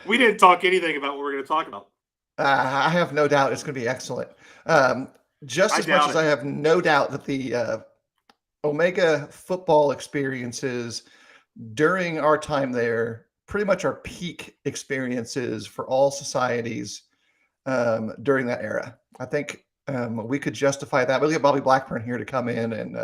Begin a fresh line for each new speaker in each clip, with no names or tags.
We didn't talk anything about what we're going to talk about.
I have no doubt it's going to be excellent. Just
I
as much
doubt
as
it.
I have no doubt that the Omega football experiences during our time there, pretty much our peak experiences for all societies during that era. I think we could justify that. We'll get Bobby Blackburn here to come in and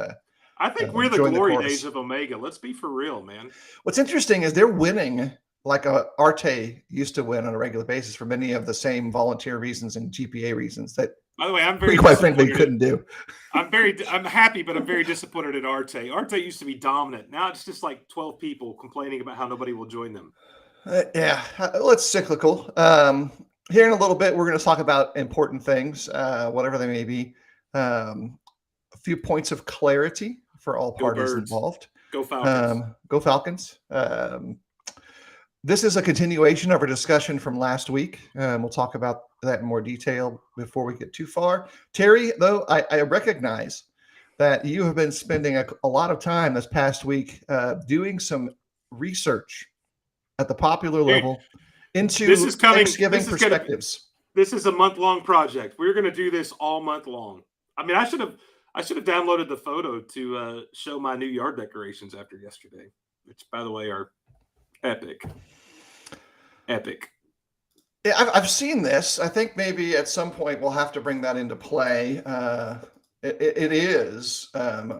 I think we're the
join the
glory days
chorus.
of Omega. Let's be for real, man.
What's interesting is they're winning like Arte used to win on a regular basis for many of the same volunteer reasons and GPA reasons that
By the way, I'm
we
very
quite frankly
disappointed.
couldn't do.
I'm happy, but I'm very disappointed at Arte. Arte used to be dominant. Now it's just like 12 people complaining about how nobody will join them.
Yeah, well, it's cyclical. Here in a little bit, we're going to talk about important things, whatever they may be. A few points of clarity for all
Go
parties
Birds.
involved.
Go Falcons.
Go Falcons. This is a continuation of our discussion from last week. We'll talk about that in more detail before we get too far. Terry, though, I recognize that you have been spending a lot of time this past week doing some research at the popular
Dude,
level into
this is coming.
Thanksgiving perspectives.
This is a month-long project. We're going to do this all month long. I mean, I should have downloaded the photo to show my new yard decorations after yesterday, which, by the way, are epic. Epic.
Yeah, I've seen this. I think maybe at some point we'll have to bring that into play. It is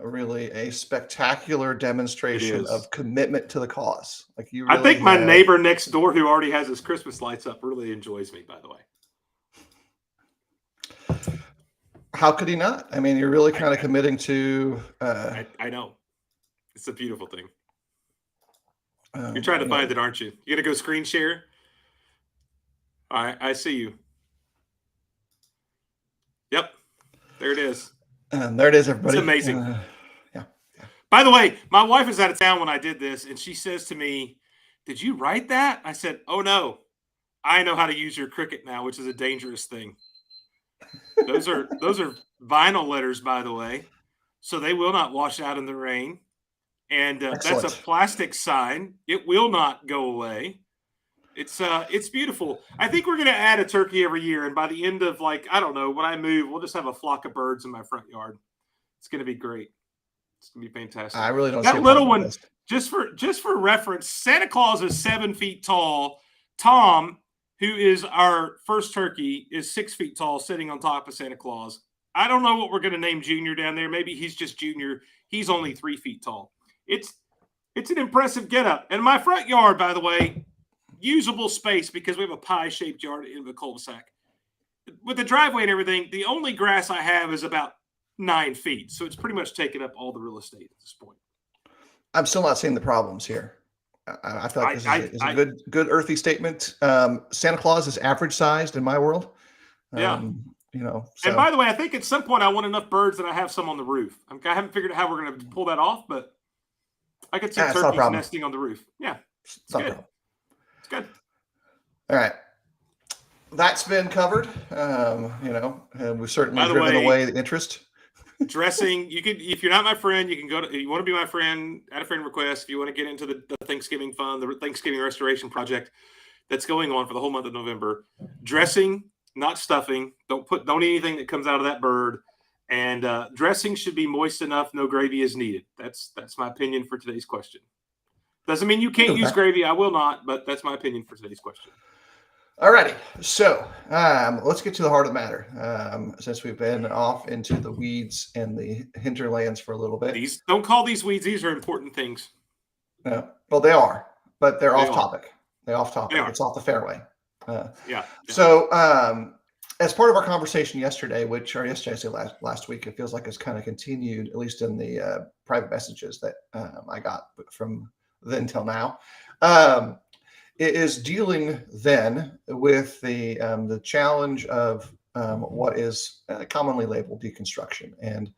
really a spectacular demonstration of commitment to the cause. Like you, really
I think my neighbor next door, who already has his Christmas lights up, really enjoys me. By the way,
how could he not? I mean, you're really kind of committing to.
I know, it's a beautiful thing. You're trying to find it, aren't you? You gonna go screen share? All right, I see you. Yep, there it is.
There it is, everybody.
It's amazing.
Yeah.
By the way, my wife was out of town when I did this, and she says to me, "Did you write that?" I said, "Oh no, I know how to use your Cricut now, which is a dangerous thing." Those are vinyl letters, by the way, so they will not wash out in the rain. And that's a plastic sign; it will not go away. It's beautiful. I think we're going to add a turkey every year, and by the end of I don't know, when I move, we'll just have a flock of birds in my front yard. It's going to be great. It's going to be fantastic.
I really don't.
That little one, just for reference, Santa Claus is 7 feet tall. Tom, who is our first turkey, is 6 feet tall, sitting on top of Santa Claus. I don't know what we're going to name Junior down there. Maybe he's just Junior. He's only 3 feet tall. It's an impressive getup. And my front yard, by the way, usable space because we have a pie-shaped yard in the cul-de-sac. With the driveway and everything, the only grass I have is about 9 feet. So it's pretty much taken up all the real estate at this point.
I'm still not seeing the problems here. I feel like this is a good earthy statement. Santa Claus is average sized in my world.
Yeah.
So.
And by the way, I think at some point I want enough birds that I have some on the roof. I haven't figured out how we're going to pull that off, but I could see turkeys nesting on the roof. Yeah. It's good. It's good.
All right. That's been covered. We've certainly driven away the interest.
Dressing, you could, if you're not my friend, you can go to, you want to be my friend, add a friend request. If you want to get into the Thanksgiving fund, the Thanksgiving restoration project that's going on for the whole month of November. Dressing, not stuffing. Don't eat anything that comes out of that bird. And dressing should be moist enough, no gravy is needed. That's my opinion for today's question. Doesn't mean you can't use gravy. I will not, but that's my opinion for today's question.
All righty. So let's get to the heart of the matter. Since we've been off into the weeds and the hinterlands for a little bit.
Don't call these weeds. These are important things.
No, well, they are, but they're off topic. They're off topic. It's off the fairway.
Yeah.
So as part of our conversation yesterday, I say last week, it feels like it's kind of continued, at least in the private messages that I got from then till now. It is dealing then with the challenge of what is commonly labeled deconstruction and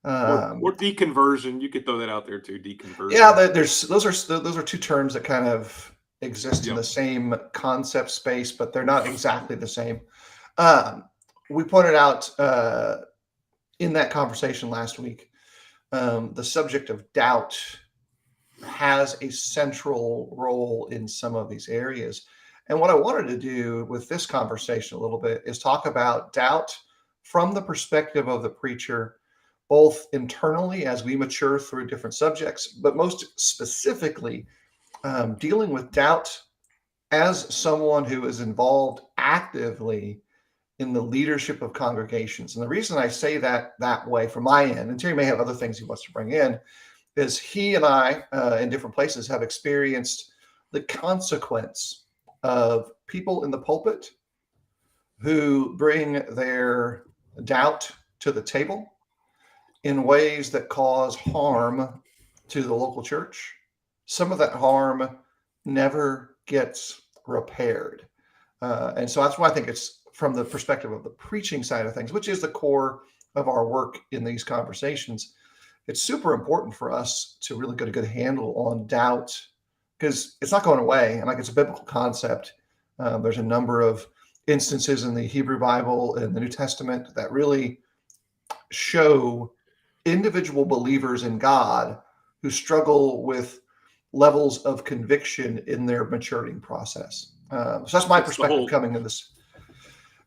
or deconversion. You could throw that out there too. Deconversion.
Yeah, those are two terms that kind of exist in the same concept space, but they're not exactly the same. We pointed out in that conversation last week the subject of doubt has a central role in some of these areas. And what I wanted to do with this conversation a little bit is talk about doubt from the perspective of the preacher, both internally as we mature through different subjects, but most specifically dealing with doubt as someone who is involved actively in the leadership of congregations. And the reason I say that way from my end, and Terry may have other things he wants to bring in, is he and I in different places have experienced the consequence of people in the pulpit who bring their doubt to the table in ways that cause harm to the local church. Some of that harm never gets repaired. And so that's why I think it's from the perspective of the preaching side of things, which is the core of our work in these conversations. It's super important for us to really get a good handle on doubt because it's not going away. And like it's a biblical concept. There's a number of instances in the Hebrew Bible and the New Testament that really show individual believers in God who struggle with levels of conviction in their maturing process. So that's my perspective coming in this.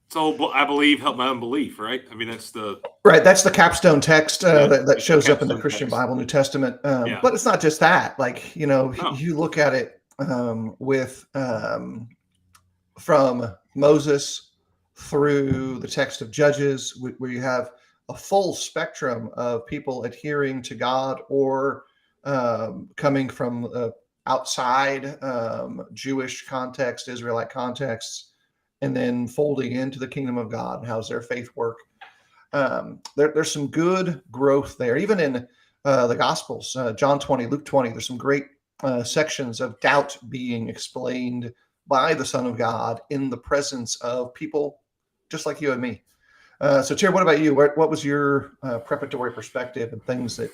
So I believe help my unbelief, right? I mean, that's the
right. That's the capstone text that shows up in the Christian Bible, New Testament. But it's not just that. Like, you look at it with from Moses through the text of Judges, where you have a full spectrum of people adhering to God or coming from outside Jewish context, Israelite contexts, and then folding into the kingdom of God. How's their faith work? There's some good growth there. Even in the Gospels, John 20, Luke 20, there's some great sections of doubt being explained by the Son of God in the presence of people just like you and me. So, Terry, what about you? What was your preparatory perspective and things that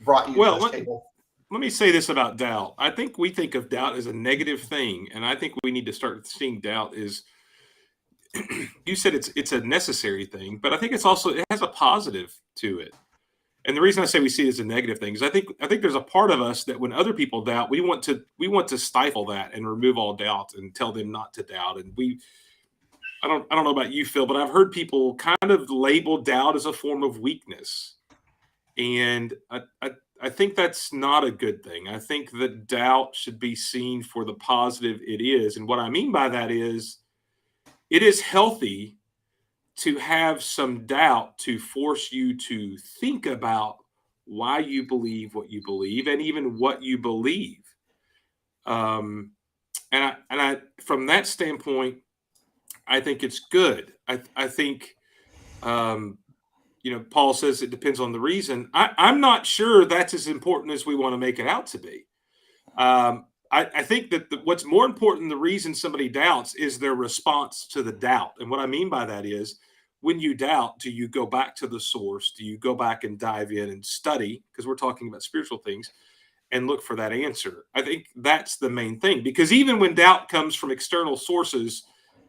brought you to this table?
Let me say this about doubt. I think we think of doubt as a negative thing, and I think we need to start seeing doubt as you said it's a necessary thing, but I think it has a positive to it. And the reason I say we see it as a negative thing is I think there's a part of us that when other people doubt, we want to stifle that and remove all doubt and tell them not to doubt. And I don't know about you, Phil, but I've heard people kind of label doubt as a form of weakness. And I think that's not a good thing. I think that doubt should be seen for the positive it is. And what I mean by that is it is healthy to have some doubt to force you to think about why you believe what you believe and even what you believe. And I from that standpoint, I think it's good. I think, Paul says it depends on the reason. I'm not sure that's as important as we want to make it out to be. I think that what's more important than the reason somebody doubts is their response to the doubt. And what I mean by that is when you doubt, do you go back to the source? Do you go back and dive in and study? Because we're talking about spiritual things and look for that answer. I think that's the main thing, because even when doubt comes from external sources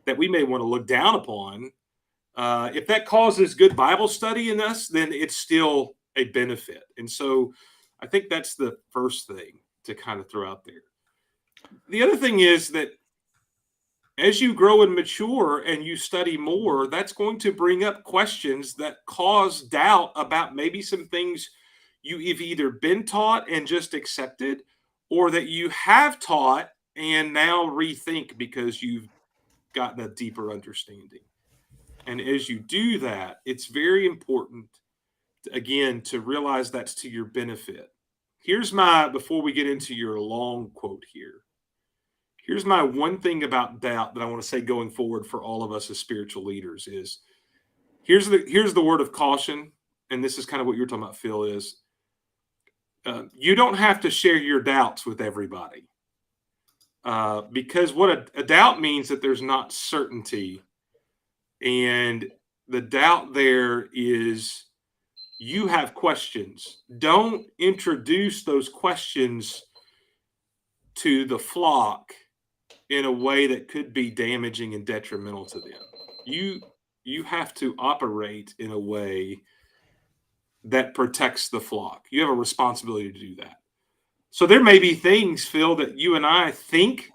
that we may want to look down upon, if that causes good Bible study in us, then it's still a benefit. And so I think that's the first thing to kind of throw out there. The other thing is that as you grow and mature and you study more, that's going to bring up questions that cause doubt about maybe some things you've either been taught and just accepted, or that you have taught and now rethink because you've gotten a deeper understanding. And as you do that, it's very important, again, to realize that's to your benefit. Before we get into your long quote here, here's my one thing about doubt that I want to say going forward for all of us as spiritual leaders is, here's the word of caution. And this is kind of what you're talking about, Phil, is you don't have to share your doubts with everybody. Because what a doubt means that there's not certainty. And the doubt there is you have questions. Don't introduce those questions to the flock in a way that could be damaging and detrimental to them. You have to operate in a way that protects the flock. You have a responsibility to do that. So there may be things, Phil, that you and I think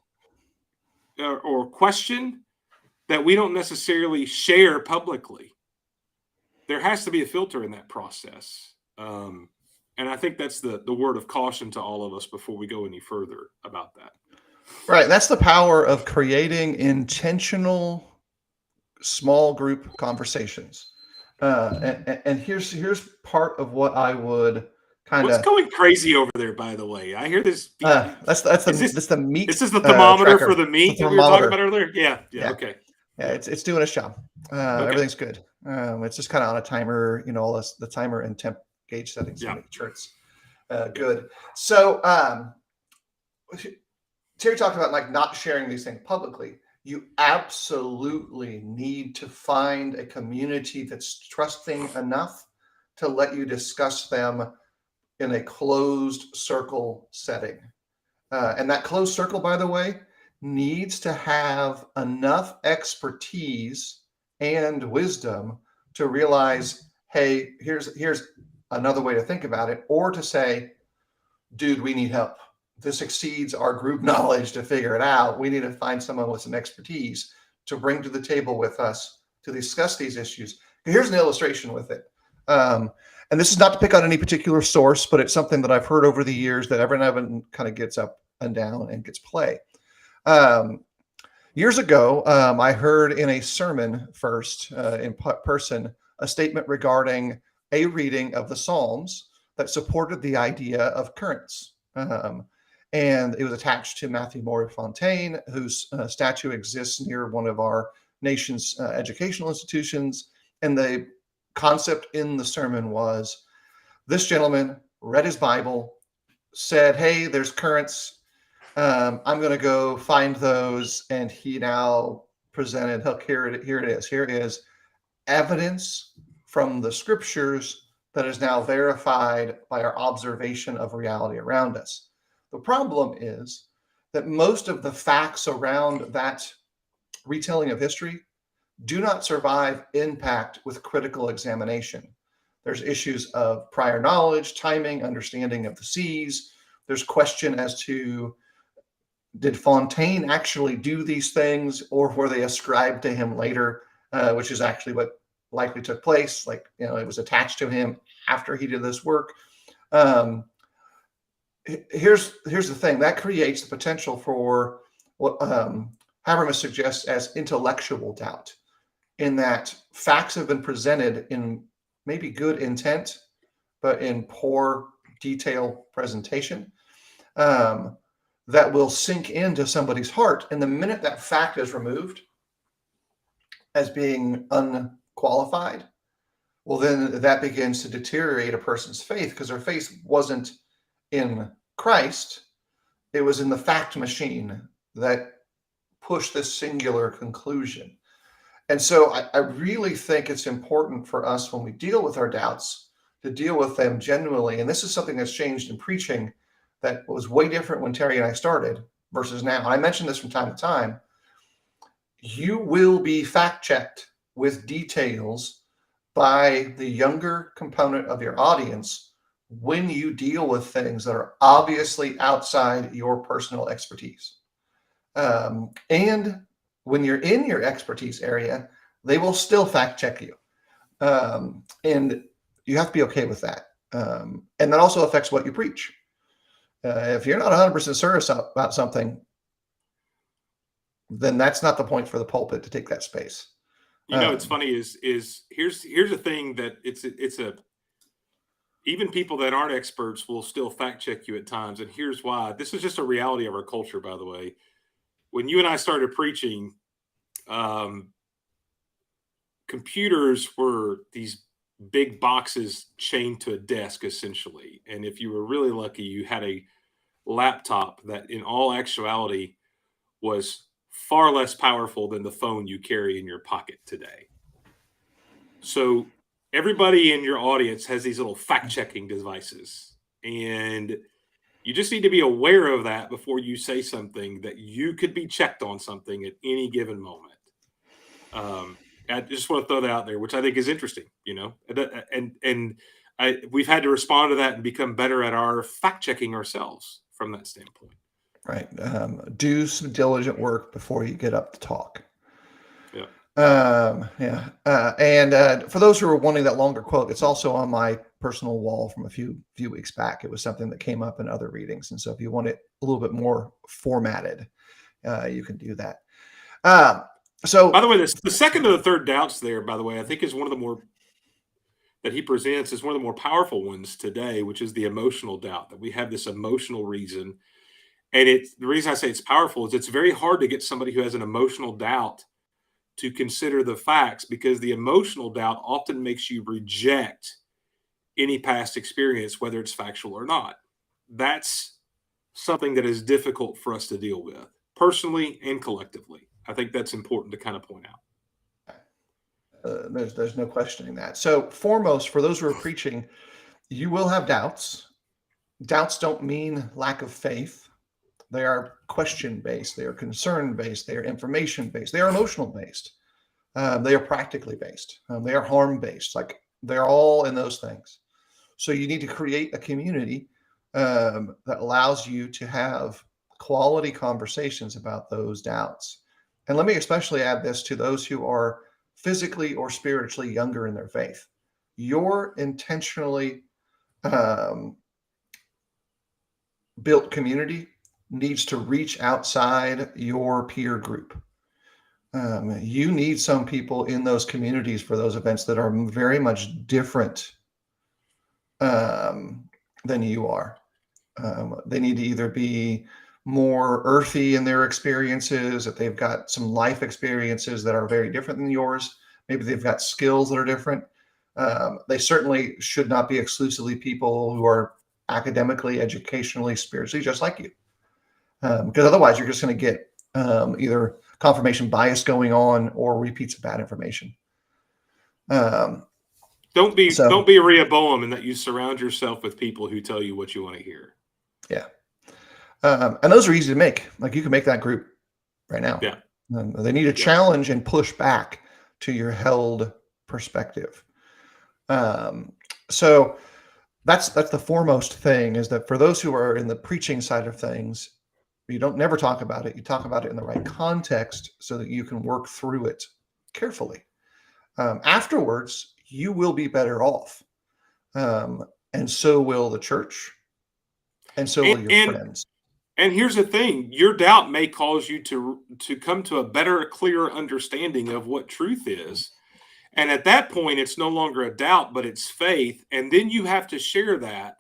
or question that we don't necessarily share publicly. There has to be a filter in that process. And I think that's the word of caution to all of us before we go any further about that.
Right. That's the power of creating intentional small group conversations. And here's part of what I would kind
What's
of
going crazy over there, by the way? I hear this.
that's the meat.
This is the thermometer
tracker.
for the meat
the
that we were talking
thermometer.
about earlier. Yeah. Okay.
Yeah, it's doing its job.
Okay.
Everything's good. It's just kind of on a timer, all this, the timer and temp gauge settings to
Yeah.
make sure it's good. So Terry talked about like not sharing these things publicly. You absolutely need to find a community that's trusting enough to let you discuss them in a closed circle setting. And that closed circle, by the way, needs to have enough expertise and wisdom to realize, hey, here's another way to think about it, or to say, dude, we need help. This exceeds our group knowledge to figure it out. We need to find someone with some expertise to bring to the table with us to discuss these issues. Here's an illustration with it. And this is not to pick on any particular source, but it's something that I've heard over the years that every now and then kind of gets up and down and gets play. Years ago, I heard in a sermon first in person a statement regarding a reading of the Psalms that supported the idea of currents. And it was attached to Matthew Maury Fontaine, whose statue exists near one of our nation's educational institutions. And the concept in the sermon was this gentleman read his Bible, said, hey, there's currents. I'm going to go find those. And he now presented, look, here it is. Here is evidence from the scriptures that is now verified by our observation of reality around us. The problem is that most of the facts around that retelling of history do not survive impact with critical examination. There's issues of prior knowledge, timing, understanding of the seas. There's question as to, did Fontaine actually do these things, or were they ascribed to him later, which is actually what likely took place. Like, it was attached to him after he did this work. Here's the thing that creates the potential for what Habermas suggests as intellectual doubt, in that facts have been presented in maybe good intent, but in poor detail presentation, that will sink into somebody's heart. And the minute that fact is removed as being unqualified, well, then that begins to deteriorate a person's faith, because their faith wasn't in Christ. It was in the fact machine that pushed this singular conclusion. And so I really think it's important for us, when we deal with our doubts, to deal with them genuinely. And this is something that's changed in preaching that was way different when Terry and I started versus now. And I mention this from time to time. You will be fact-checked with details by the younger component of your audience when you deal with things that are obviously outside your personal expertise. And when you're in your expertise area, they will still fact check you. And you have to be okay with that. And that also affects what you preach. If you're not 100% serious about something, then that's not the point for the pulpit to take that space.
It's funny is here's a thing that it's a even people that aren't experts will still fact check you at times. And here's why. This is just a reality of our culture, by the way. When you and I started preaching, computers were these big boxes chained to a desk, essentially. And if you were really lucky, you had a laptop that in all actuality was far less powerful than the phone you carry in your pocket today. So everybody in your audience has these little fact-checking devices, and you just need to be aware of that before you say something, that you could be checked on something at any given moment. I just want to throw that out there, which I think is interesting, and we've had to respond to that and become better at our fact-checking ourselves from that standpoint.
right? Do some diligent work before you get up to talk.
Yeah.
And for those who are wanting that longer quote, it's also on my personal wall from a few weeks back. It was something that came up in other readings, and so if you want it a little bit more formatted, you can do that. So,
by the way, the second to the third doubts there, by the way, I think is one of the more that he presents is one of the more powerful ones today, which is the emotional doubt, that we have this emotional reason. And the reason I say it's powerful is it's very hard to get somebody who has an emotional doubt to consider the facts, because the emotional doubt often makes you reject any past experience, whether it's factual or not. That's something that is difficult for us to deal with personally and collectively. I think that's important to kind of point out.
There's no questioning that. So foremost, for those who are preaching, you will have doubts. Doubts don't mean lack of faith. They are question based. They are concern based. They are information based. They are emotional based. They are practically based. They are harm based. Like, they're all in those things. So you need to create a community that allows you to have quality conversations about those doubts. And let me especially add this to those who are physically or spiritually younger in their faith. Your intentionally built community needs to reach outside your peer group. You need some people in those communities for those events that are very much different than you are. They need to either be more earthy in their experiences, that they've got some life experiences that are very different than yours. Maybe they've got skills that are different. They certainly should not be exclusively people who are academically, educationally, spiritually just like you. Because otherwise you're just going to get either confirmation bias going on or repeats of bad information.
Don't be Rehoboam in that you surround yourself with people who tell you what you want to hear.
Yeah. And those are easy to make. Like, you can make that group right now.
Yeah.
They need to challenge and push back to your held perspective. So that's the foremost thing, is that for those who are in the preaching side of things, you don't never talk about it. You talk about it in the right context so that you can work through it carefully. Afterwards, you will be better off. And so will the church. And so will your friends.
And here's the thing, your doubt may cause you to come to a better, clearer understanding of what truth is. And at that point, it's no longer a doubt, but it's faith. And then you have to share that,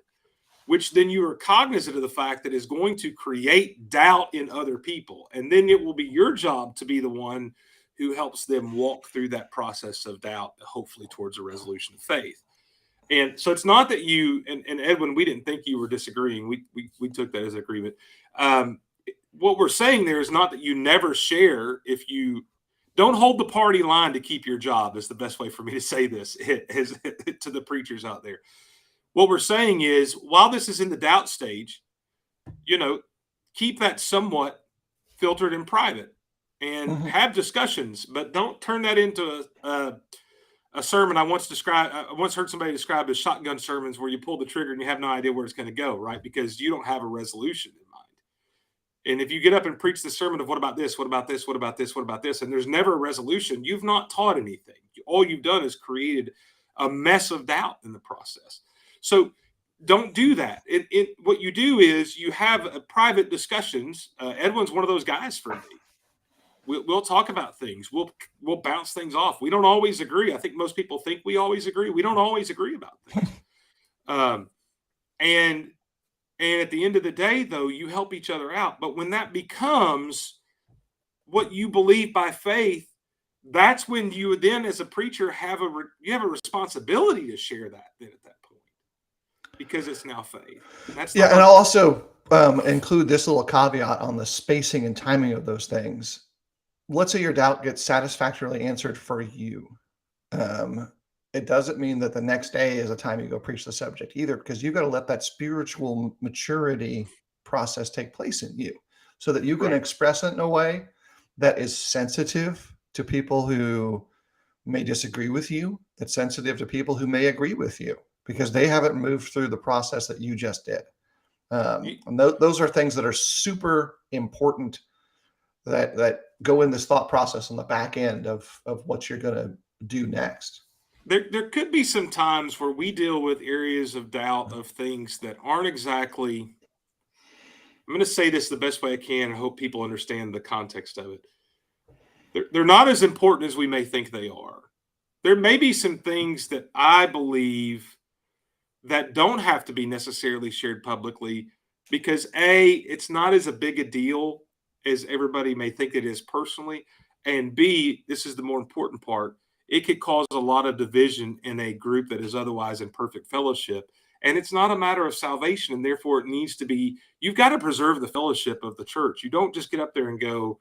which then you are cognizant of the fact that is going to create doubt in other people. And then it will be your job to be the one who helps them walk through that process of doubt, hopefully towards a resolution of faith. And so it's not that you and Edwin, we didn't think you were disagreeing. We took that as an agreement. What we're saying there is not that you never share. If you don't hold the party line to keep your job, is the best way for me to say this to the preachers out there. What we're saying is, while this is in the doubt stage, keep that somewhat filtered and private, and have discussions, but don't turn that into a sermon. I once heard somebody describe as shotgun sermons, where you pull the trigger and you have no idea where it's going to go, right? Because you don't have a resolution in mind. And if you get up and preach the sermon of what about this, what about this, what about this, what about this, and there's never a resolution, you've not taught anything. All you've done is created a mess of doubt in the process. So don't do that. What you do is you have private discussions. Edwin's one of those guys for me. We'll talk about things. We'll bounce things off. We don't always agree. I think most people think we always agree. We don't always agree about things. And at the end of the day, though, you help each other out. But when that becomes what you believe by faith, that's when you then, as a preacher, have a responsibility to share that then at that point, because it's now faith.
And I'll also include this little caveat on the spacing and timing of those things. Let's say your doubt gets satisfactorily answered for you. It doesn't mean that the next day is the time you go preach the subject either, because you've got to let that spiritual maturity process take place in you so that you can express it in a way that is sensitive to people who may disagree with you, that's sensitive to people who may agree with you, because they haven't moved through the process that you just did. And those are things that are super important that go in this thought process on the back end of what you're going to do next.
There could be some times where we deal with areas of doubt of things that aren't exactly. I'm going to say this the best way I can. I hope people understand the context of it. They're not as important as we may think they are. There may be some things that I believe that don't have to be necessarily shared publicly because A, it's not as a big a deal as everybody may think it is personally. And B, this is the more important part, it could cause a lot of division in a group that is otherwise in perfect fellowship. And it's not a matter of salvation. And therefore, it needs to be, you've got to preserve the fellowship of the church. You don't just get up there and go,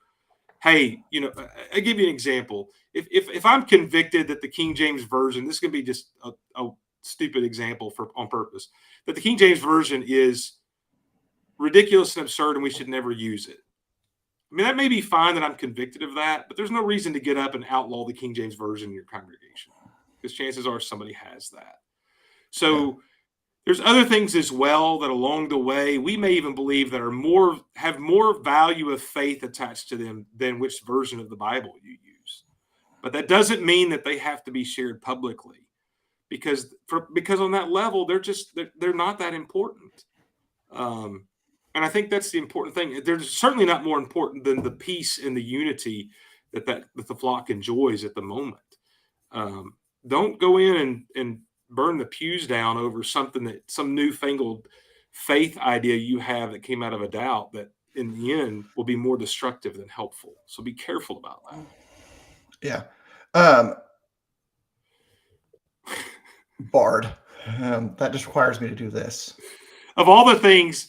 hey, I give you an example. If I'm convicted that the King James Version, this could be just a stupid example on purpose, that the King James Version is ridiculous and absurd and we should never use it. I mean, that may be fine that I'm convicted of that, but there's no reason to get up and outlaw the King James Version in your congregation because chances are somebody has that. So there's other things as well that along the way we may even believe that have more value of faith attached to them than which version of the Bible you use. But that doesn't mean that they have to be shared publicly because on that level they're not that important. And I think that's the important thing. They're certainly not more important than the peace and the unity that the flock enjoys at the moment. Don't go in and burn the pews down over something that some newfangled faith idea you have that came out of a doubt that in the end will be more destructive than helpful. So be careful about that.
Yeah. Bard. That just requires me to do this.
Of all the things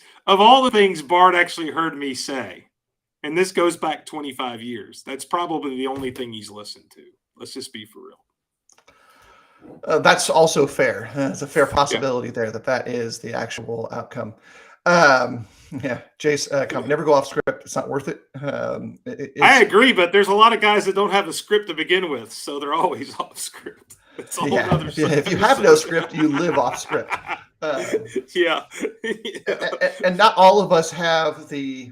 Bart actually heard me say, and this goes back 25 years, that's probably the only thing he's listened to. Let's just be for real.
That's also fair. It's a fair possibility there that is the actual outcome. Jace, never go off script. It's not worth it.
I agree, but there's a lot of guys that don't have a script to begin with, so they're always off script. It's a whole other
if you have no script, you live off script. And not all of us have the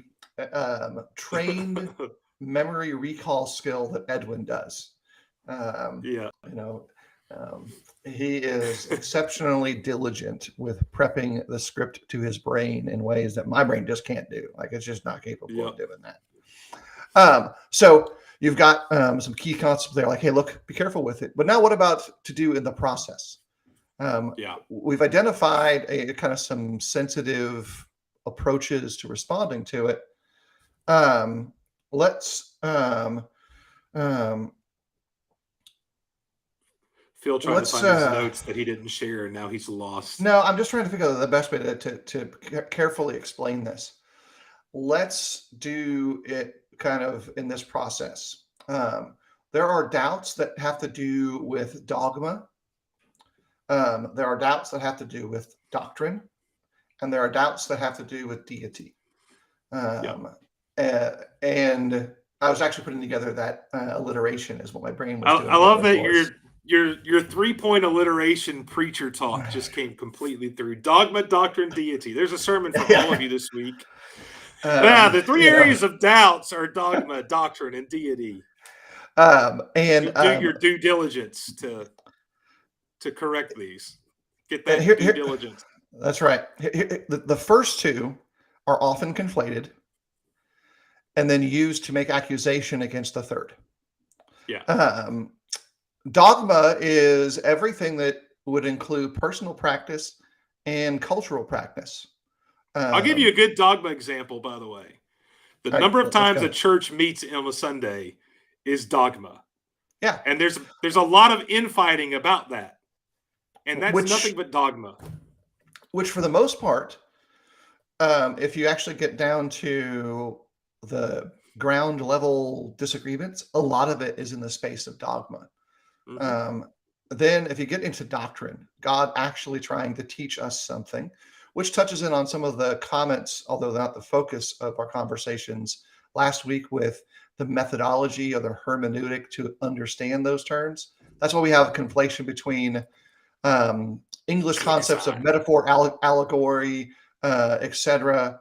trained memory recall skill that Edwin does. He is exceptionally diligent with prepping the script to his brain in ways that my brain just can't do. Like it's just not capable of doing that. So you've got some key concepts there, like, hey, look, be careful with it. But now what about to do in the process? We've identified a kind of some sensitive approaches to responding to it.
Phil trying to find his notes that he didn't share, and now he's lost.
No, I'm just trying to figure out the best way to carefully explain this. Let's do it kind of in this process. There are doubts that have to do with dogma. There are doubts that have to do with doctrine, and there are doubts that have to do with deity. And I was actually putting together that alliteration is what my brain was doing.
I love that your 3-point alliteration preacher talk just came completely through. Dogma, doctrine, deity. There's a sermon for all of you this week. The three areas of doubts are dogma, doctrine, and deity.
And
do your due diligence to correct these. Get that due diligence.
That's right. The first two are often conflated and then used to make accusation against the third. Dogma is everything that would include personal practice and cultural practice.
I'll give you a good dogma example, by the way. The number of times a church meets on a Sunday is dogma.
Yeah.
And there's a lot of infighting about that. And that's nothing but dogma.
Which for the most part, if you actually get down to the ground level disagreements, a lot of it is in the space of dogma. Mm-hmm. Then if you get into doctrine, God actually trying to teach us something, which touches in on some of the comments, although not the focus of our conversations last week with the methodology or the hermeneutic to understand those terms. That's why we have a conflation between English concepts of metaphor, allegory, etc.,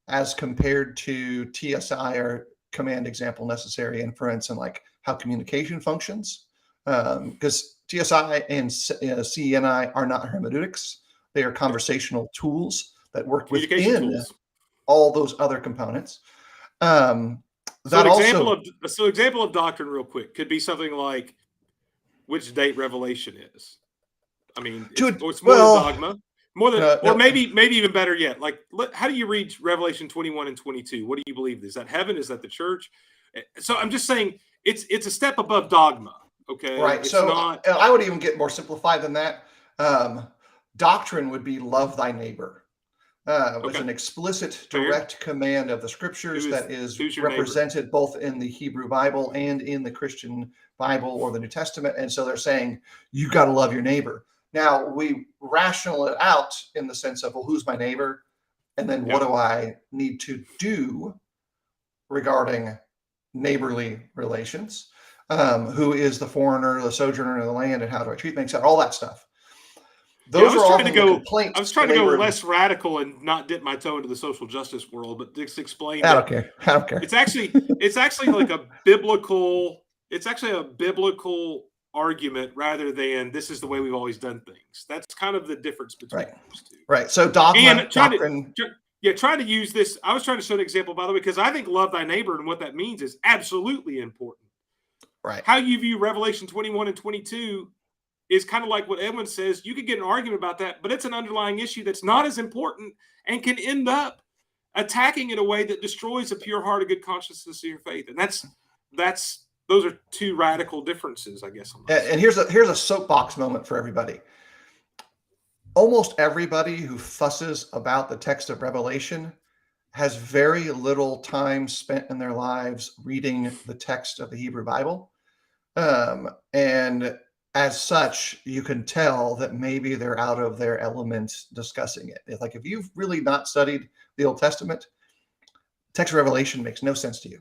as compared to TSI, or command example necessary inference, and like how communication functions. Because TSI and CNI are not hermeneutics. They are conversational tools that work
Communication
within
tools.
all those other components.
So
That
an
also
example of doctrine, real quick, could be something like which date Revelation is. I mean, it's more than dogma, more than, or maybe even better yet, like how do you read Revelation 21 and 22? What do you believe? Is that heaven? Is that the church? So I'm just saying it's a step above dogma. Okay,
right.
It's
so
not.
I would even get more simplified than that. Doctrine would be love thy neighbor. It's an explicit, direct command of the scriptures that is represented both in the Hebrew Bible and in the Christian Bible or the New Testament. And so they're saying, you got to love your neighbor. Now, we rational it out in the sense of, well, who's my neighbor? And then what do I need to do regarding neighborly relations? Who is the foreigner, the sojourner in the land, and how do I treat things? All that stuff.
Those are all the complaints. I was trying to go less radical and not dip my toe into the social justice world, but just explain.
I don't care.
It's actually like a biblical. It's actually a biblical argument rather than this is the way we've always done things. That's kind of the difference between those two.
Right. So dogma, doctrine.
Trying to use this. I was trying to show an example, by the way, because I think love thy neighbor and what that means is absolutely important.
Right.
How you view Revelation 21 and 22 is kind of like what Edwin says. You could get an argument about that, but it's an underlying issue that's not as important and can end up attacking in a way that destroys a pure heart of good consciousness of your faith. And those are two radical differences, I guess.
And here's a soapbox moment for everybody. Almost everybody who fusses about the text of Revelation has very little time spent in their lives reading the text of the Hebrew Bible. And as such, you can tell that maybe they're out of their element discussing it. It's like if you've really not studied the Old Testament, text of Revelation makes no sense to you.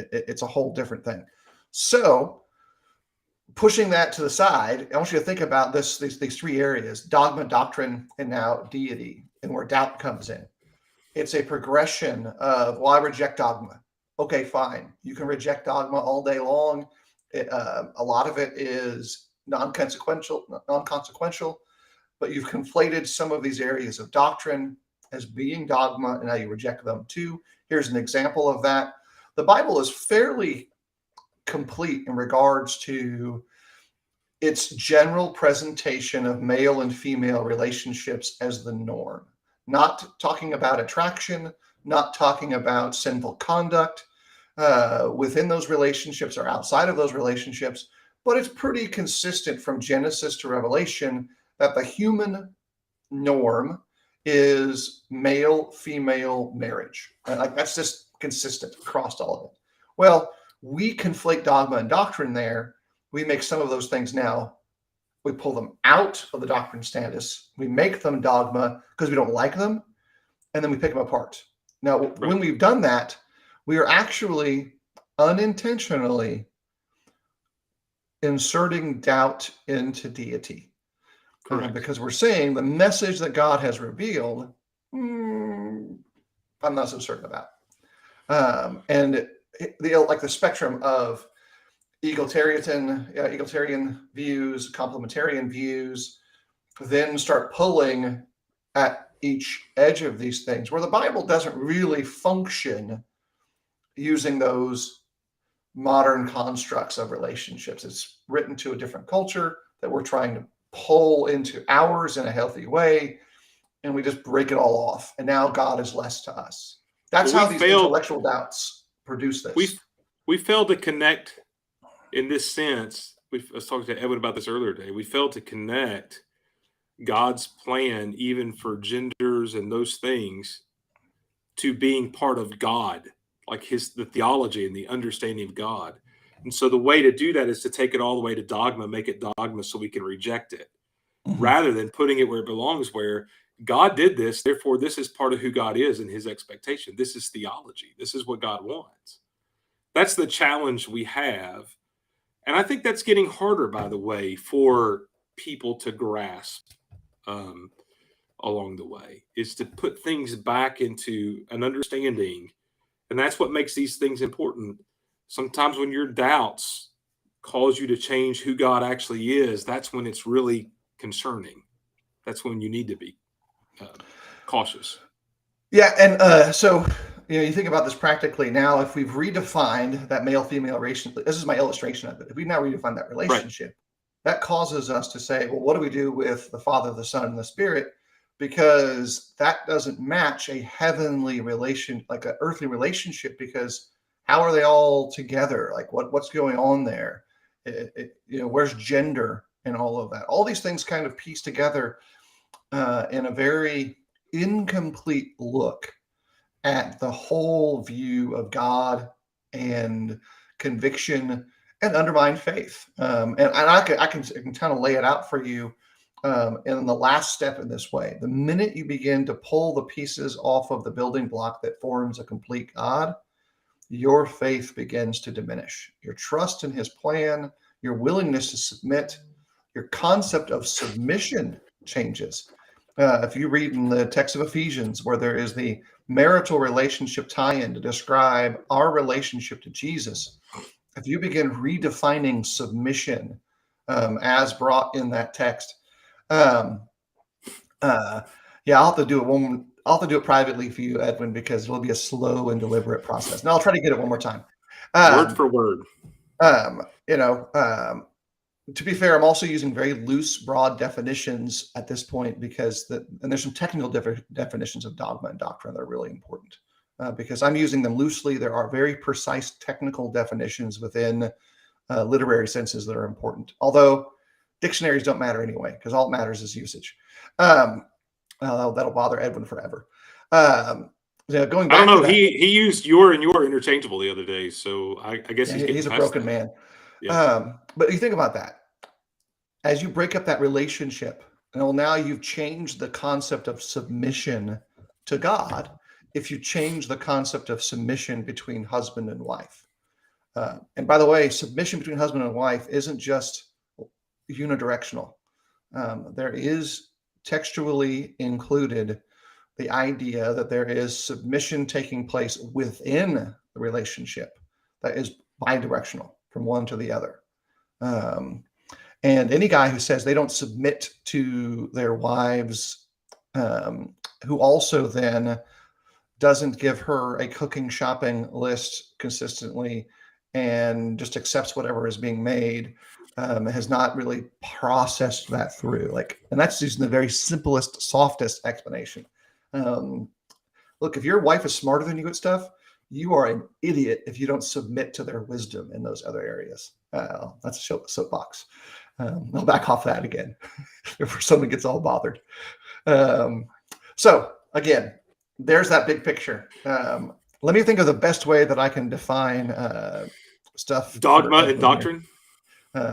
It's a whole different thing. So pushing that to the side, I want you to think about these three areas: dogma, doctrine, and now deity, and where doubt comes in. It's a progression of, well, I reject dogma. Okay, fine. You can reject dogma all day long. A lot of it is non-consequential, but you've conflated some of these areas of doctrine as being dogma, and now you reject them too. Here's an example of that. The Bible is fairly complete in regards to its general presentation of male and female relationships as the norm. Not talking about attraction, not talking about sinful conduct within those relationships or outside of those relationships, but it's pretty consistent from Genesis to Revelation that the human norm is male-female marriage. Like that's just consistent across all of it. Well, we conflate dogma and doctrine there. We make some of those things now. We pull them out of the doctrine status. We make them dogma because we don't like them, and then we pick them apart. Now, when we've done that, we are actually unintentionally inserting doubt into deity. Because we're saying the message that God has revealed, I'm not so certain about. And the spectrum of egalitarian views, complementarian views, then start pulling at each edge of these things, where the Bible doesn't really function using those modern constructs of relationships. It's written to a different culture that we're trying to pull into ours in a healthy way, and we just break it all off. And now God is less to us. That's how these intellectual doubts produce this.
We failed to connect in this sense. I was talking to Edwin about this earlier today. We failed to connect God's plan, even for genders and those things, to being part of God, like the theology and the understanding of God. And so the way to do that is to take it all the way to dogma, make it dogma so we can reject it, rather than putting it where it belongs, where God did this, therefore this is part of who God is and his expectation. This is theology. This is what God wants. That's the challenge we have. And I think that's getting harder, by the way, for people to grasp. along the way, is to put things back into an understanding. And that's what makes these things important. Sometimes when your doubts cause you to change who God actually is, that's when it's really concerning. That's when you need to be cautious.
Yeah, and so you think about this practically now. If we've redefined that male-female relationship, this is my illustration of it. If we've now redefined that relationship, that causes us to say, well, what do we do with the Father, the Son, and the Spirit? Because that doesn't match a heavenly relation, like an earthly relationship. Because how are they all together? Like what's going on there? Where's gender and all of that? All these things kind of piece together in a very incomplete look at the whole view of God and conviction and undermined faith. And I can kind of lay it out for you in the last step in this way. The minute you begin to pull the pieces off of the building block that forms a complete God, your faith begins to diminish. Your trust in his plan, your willingness to submit, your concept of submission changes. If you read in the text of Ephesians, where there is the marital relationship tie-in to describe our relationship to Jesus, if you begin redefining submission as brought in that text, I'll have to do it I'll have to do it privately for you, Edwin, because it'll be a slow and deliberate process. And I'll try to get it one more time.
Word for word.
To be fair, I'm also using very loose, broad definitions at this point because and there's some technical definitions of dogma and doctrine that are really important because I'm using them loosely. There are very precise technical definitions within literary senses that are important, although dictionaries don't matter anyway because all that matters is usage. That'll bother Edwin forever. Going back,
I don't know. He used your and your interchangeable the other day, so I guess
he's a broken man. Yeah. But you think about that. As you break up that relationship, now you've changed the concept of submission to God. If you change the concept of submission between husband and wife, and by the way, submission between husband and wife isn't just unidirectional. There is textually included the idea that there is submission taking place within the relationship that is bidirectional from one to the other. And any guy who says they don't submit to their wives, who also then doesn't give her a cooking shopping list consistently and just accepts whatever is being made, has not really processed that through. And that's using the very simplest, softest explanation. Look, if your wife is smarter than you at stuff, you are an idiot if you don't submit to their wisdom in those other areas. That's a soapbox. I'll back off that again before someone gets all bothered. So again, there's that big picture. Let me think of the best way that I can define stuff.
Dogma and doctrine.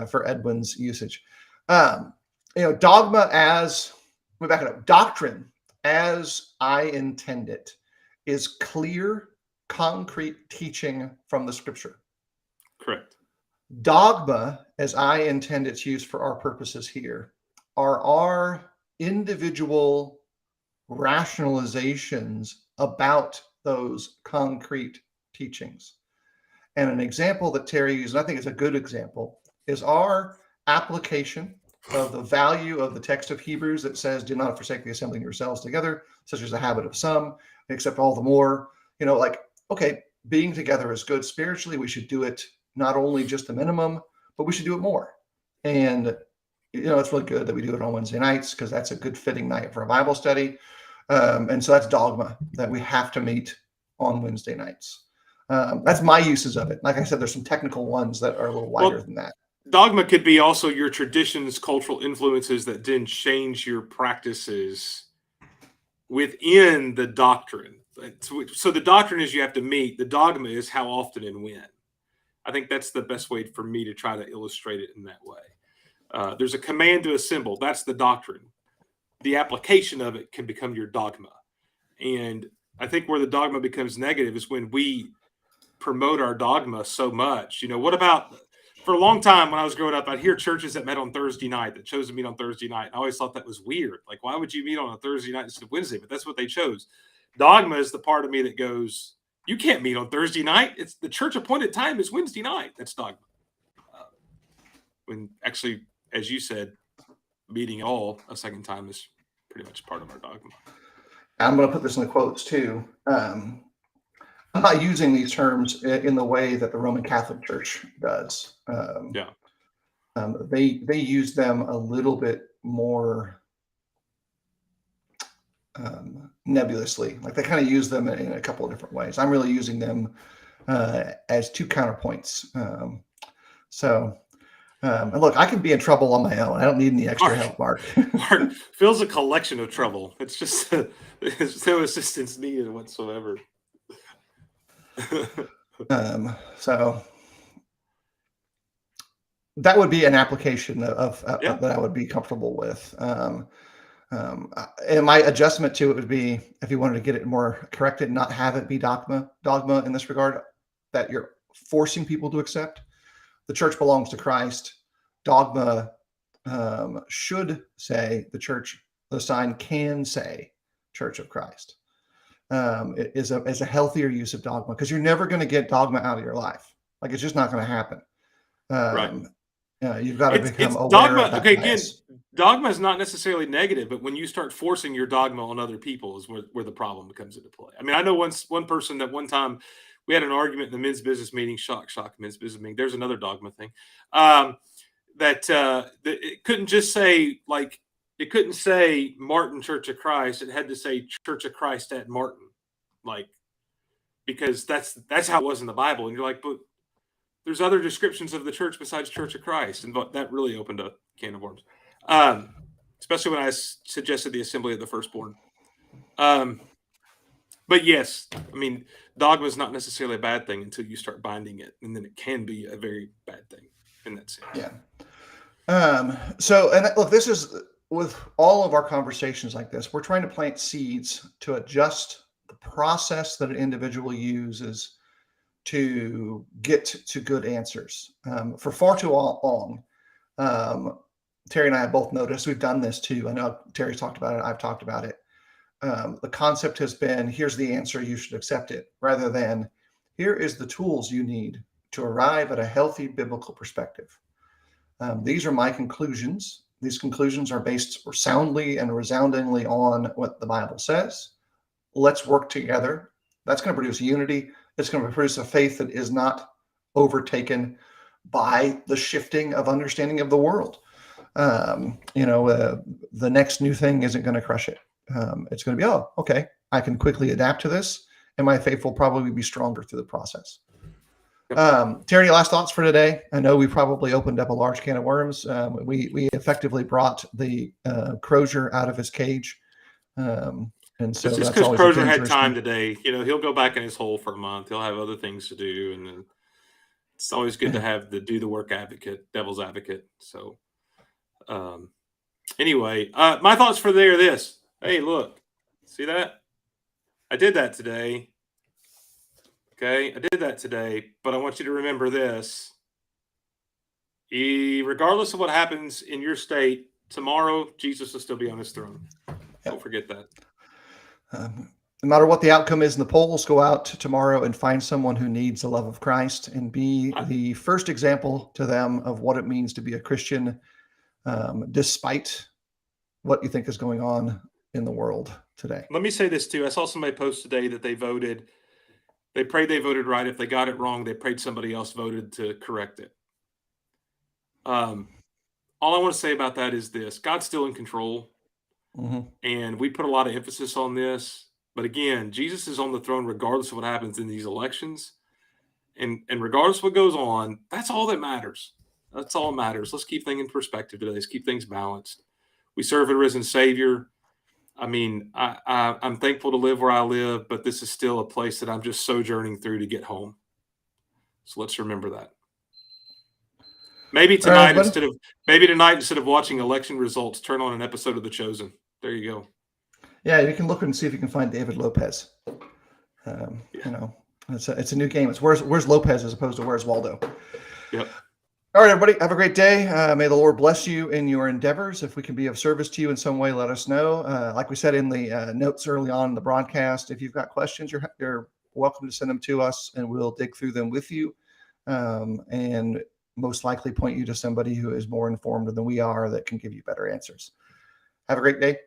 For Edwin's usage. Dogma as, let me back it up. Doctrine as I intend it is clear, concrete teaching from the scripture.
Correct.
Dogma, as I intend its use for our purposes here, are our individual rationalizations about those concrete teachings. And an example that Terry used, and I think it's a good example, is our application of the value of the text of Hebrews that says, do not forsake the assembling yourselves together, such as the habit of some, except all the more. Okay, being together is good spiritually. We should do it not only just the minimum, but we should do it more. And, it's really good that we do it on Wednesday nights because that's a good fitting night for a Bible study. And so that's dogma, that we have to meet on Wednesday nights. That's my uses of it. Like I said, there's some technical ones that are a little wider than that.
Dogma could be also your traditions, cultural influences that then change your practices within the doctrine. So the doctrine is you have to meet. The dogma is how often and when. I think that's the best way for me to try to illustrate it in that way. There's a command to assemble. That's the doctrine. The application of it can become your dogma. And I think where the dogma becomes negative is when we promote our dogma so much. What about for a long time when I was growing up, I'd hear churches that met on Thursday night, that chose to meet on Thursday night. I always thought that was weird. Like, why would you meet on a Thursday night instead of Wednesday? But that's what they chose. Dogma is the part of me that goes, you can't meet on Thursday night. It's the church appointed time is Wednesday night. That's dogma. When actually, as you said, meeting all a second time is pretty much part of our dogma.
I'm going to put this in the quotes too. I'm not using these terms in the way that the Roman Catholic Church does. They use them a little bit more nebulously. Like they kind of use them in a couple of different ways. I'm really using them as two counterpoints. And look, I can be in trouble on my own. I don't need any extra help, Mark.
Mark feels a collection of trouble. It's just there's no assistance needed whatsoever.
So that would be an application of that I would be comfortable with. And my adjustment to it would be, if you wanted to get it more corrected, not have it be dogma in this regard, that you're forcing people to accept. The church belongs to Christ. Dogma should say the sign can say Church of Christ. It is a healthier use of dogma, because you're never going to get dogma out of your life. Like, it's just not going to happen.
Right.
You've got to become aware
dogma.
of that
Okay,
bias.
again, dogma is not necessarily negative, but when you start forcing your dogma on other people is where the problem comes into play. I mean, I know one person that one time we had an argument in the men's business meeting, shock, men's business meeting. There's another dogma thing. That it couldn't just say, like, it couldn't say Martin Church of Christ. It had to say Church of Christ at Martin, like, because that's how it was in the Bible. And you're like, but there's other descriptions of the church besides Church of Christ, and that really opened a can of worms. Especially when I suggested the assembly of the firstborn. But yes, I mean, dogma is not necessarily a bad thing until you start binding it, and then it can be a very bad thing in that sense.
Yeah. So, and look, this is with all of our conversations like this, we're trying to plant seeds to adjust the process that an individual uses to get to good answers. For far too long, Terry and I have both noticed, we've done this too. I know Terry's talked about it. I've talked about it. The concept has been, here's the answer, you should accept it, rather than here is the tools you need to arrive at a healthy biblical perspective. These are my conclusions. These conclusions are based soundly and resoundingly on what the Bible says. Let's work together. That's going to produce unity. It's going to produce a faith that is not overtaken by the shifting of understanding of the world. The next new thing isn't going to crush it. It's going to be, oh, okay, I can quickly adapt to this, and my faith will probably be stronger through the process. Terry, last thoughts for today. I know we probably opened up a large can of worms. We effectively brought the Crozier out of his cage. And so
it's just because Crozier had time today. He'll go back in his hole for a month. He'll have other things to do. And then it's always good to have the do the work advocate, devil's advocate. So anyway, my thoughts for today are this. Hey, look, see that? I did that today. Okay, I did that today, but I want you to remember this. Regardless of what happens in your state, tomorrow, Jesus will still be on his throne. Don't forget that.
No matter what the outcome is in the polls, go out tomorrow and find someone who needs the love of Christ and be the first example to them of what it means to be a Christian, despite what you think is going on in the world today. Let
me say this too. I saw somebody post today that they voted. They prayed they voted right. If they got it wrong, they prayed somebody else voted to correct it. All I want to say about that is this. God's still in control. Mm-hmm. And we put a lot of emphasis on this. But again, Jesus is on the throne regardless of what happens in these elections. And regardless of what goes on, that's all that matters. That's all that matters. Let's keep things in perspective today. Let's keep things balanced. We serve a risen Savior. I mean, I'm thankful to live where I live, but this is still a place that I'm just sojourning through to get home. So let's remember that. Maybe tonight instead of watching election results, turn on an episode of The Chosen. There you go.
Yeah, you can look and see if you can find David Lopez. It's a new game. It's where's Lopez as opposed to where's Waldo.
Yep.
All right, everybody, have a great day. May the Lord bless you in your endeavors. If we can be of service to you in some way, let us know. Like we said in the notes early on in the broadcast, if you've got questions, you're welcome to send them to us, and we'll dig through them with you, and most likely point you to somebody who is more informed than we are that can give you better answers. Have a great day.